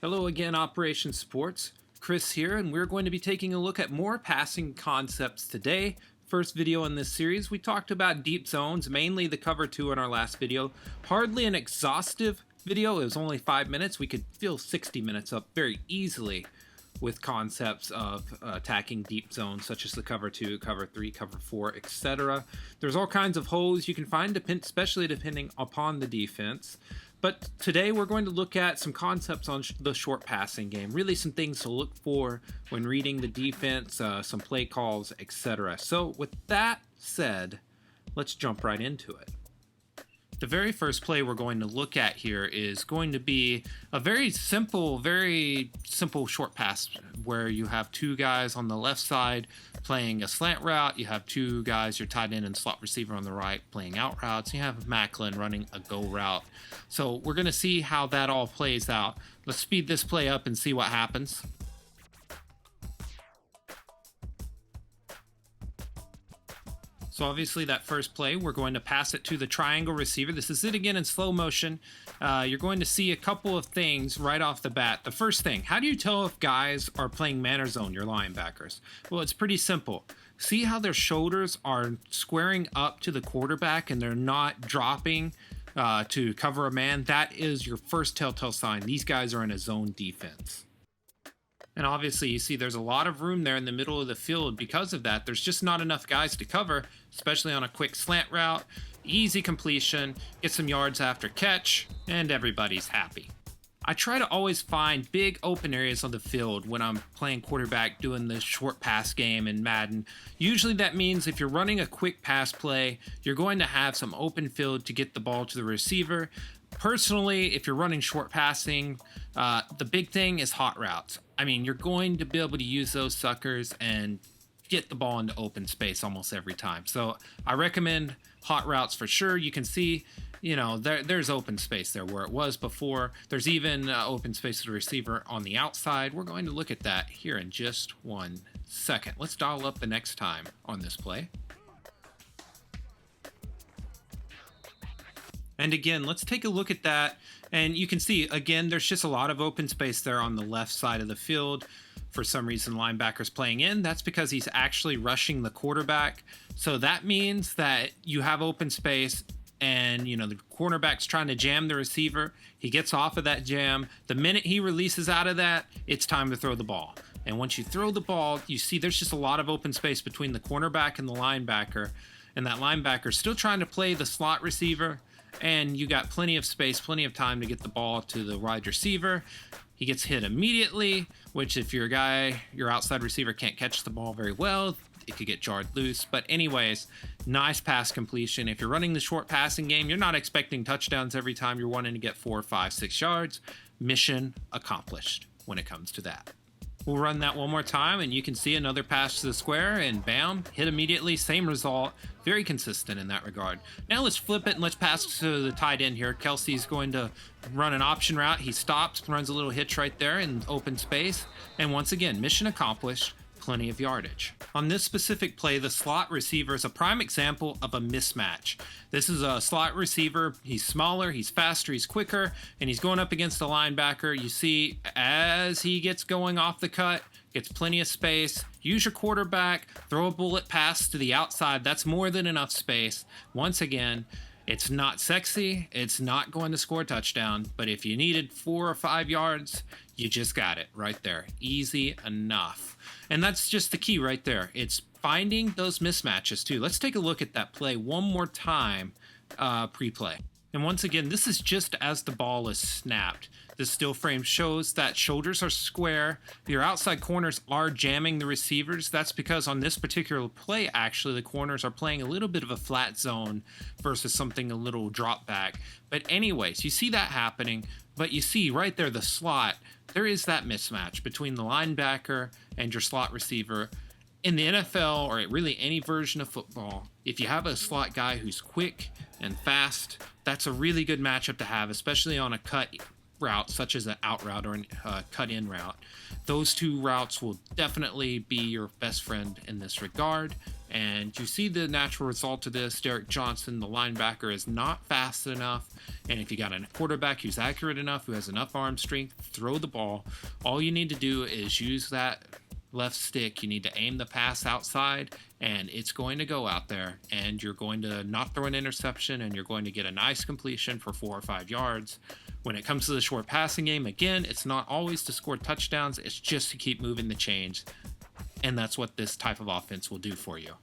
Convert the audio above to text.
Hello again, Operation Sports. Chris here, and we're going to be taking a look at more passing concepts today. First video in this series, we talked about deep zones, mainly the cover 2 in our last video. Hardly an exhaustive video, it was only 5 minutes. We could fill 60 minutes up very easily with concepts of attacking deep zones, such as the cover 2, cover 3, cover 4, etc. There's all kinds of holes you can find, especially depending upon the defense. But today we're going to look at some concepts on the short passing game, really some things to look for when reading the defense, some play calls, etc. So with that said, let's jump right into it. The very first play we're going to look at here is going to be a very simple short pass where you have two guys on the left side playing a slant route. You have two guys, your tight end and slot receiver on the right, playing out routes. You have Macklin running a go route. So we're going to see how that all plays out. Let's speed this play up and see what happens. So obviously that first play, we're going to pass it to the triangle receiver. This is it again in slow motion. You're going to see a couple of things right off the bat. The first thing, how do you tell if guys are playing man or zone, your linebackers? Well, it's pretty simple. See how their shoulders are squaring up to the quarterback and they're not dropping to cover a man? That is your first telltale sign. These guys are in a zone defense. And obviously, you see there's a lot of room there in the middle of the field. Because of that, there's just not enough guys to cover, especially on a quick slant route. Easy completion, get some yards after catch, and everybody's happy. I try to always find big open areas on the field when I'm playing quarterback doing the short pass game in Madden. Usually that means if you're running a quick pass play, you're going to have some open field to get the ball to the receiver. Personally, if you're running short passing, the big thing is hot routes. I mean, you're going to be able to use those suckers and get the ball into open space almost every time. So I recommend hot routes for sure. You can see, there's open space there where it was before. There's even open space to the receiver on the outside. We're going to look at that here in just 1 second. Let's dial up the next time on this play. And again, let's take a look at that. And you can see, again, there's just a lot of open space there on the left side of the field. For some reason, linebacker's playing in. That's because he's actually rushing the quarterback. So that means that you have open space and, the cornerback's trying to jam the receiver. He gets off of that jam. The minute he releases out of that, it's time to throw the ball. And once you throw the ball, you see there's just a lot of open space between the cornerback and the linebacker. And that linebacker's still trying to play the slot receiver. And you got plenty of space, plenty of time to get the ball to the wide receiver. He gets hit immediately, which if your outside receiver can't catch the ball very well, it could get jarred loose. But anyways, nice pass completion. If you're running the short passing game, you're not expecting touchdowns every time. You're wanting to get 4, 5, 6 yards. Mission accomplished when it comes to that. We'll run that one more time, and you can see another pass to the square, and bam, hit immediately, same result. Very consistent in that regard. Now let's flip it, and let's pass to the tight end here. Kelsey's going to run an option route. He stops, runs a little hitch right there in open space, and once again, mission accomplished. Plenty of yardage. On this specific play, the slot receiver is a prime example of a mismatch. This is a slot receiver. He's smaller, he's faster, he's quicker, and he's going up against a linebacker. You see, as he gets going off the cut, gets plenty of space. Use your quarterback, throw a bullet pass to the outside. That's more than enough space. Once again, it's not sexy. It's not going to score a touchdown, but if you needed 4 or 5 yards, you just got it right there. Easy enough. And that's just the key right there. It's finding those mismatches too. Let's take a look at that play one more time, pre-play. And once again, this is just as the ball is snapped. The still frame shows that shoulders are square. Your outside corners are jamming the receivers. That's because on this particular play, actually, the corners are playing a little bit of a flat zone versus something a little drop back. But anyways, you see that happening. But you see right there, the slot, there is that mismatch between the linebacker and your slot receiver. In the NFL, or really any version of football, if you have a slot guy who's quick and fast, that's a really good matchup to have, especially on a cut routes, such as an out route or a cut in route. Those two routes will definitely be your best friend in this regard. And you see the natural result of this. Derek Johnson, the linebacker, is not fast enough. And if you got a quarterback who's accurate enough, who has enough arm strength, throw the ball. All you need to do is use that left stick. You need to aim the pass outside, and it's going to go out there, and you're going to not throw an interception, and you're going to get a nice completion for 4 or 5 yards. When it comes to the short passing game, again, it's not always to score touchdowns. It's just to keep moving the chains, and that's what this type of offense will do for you.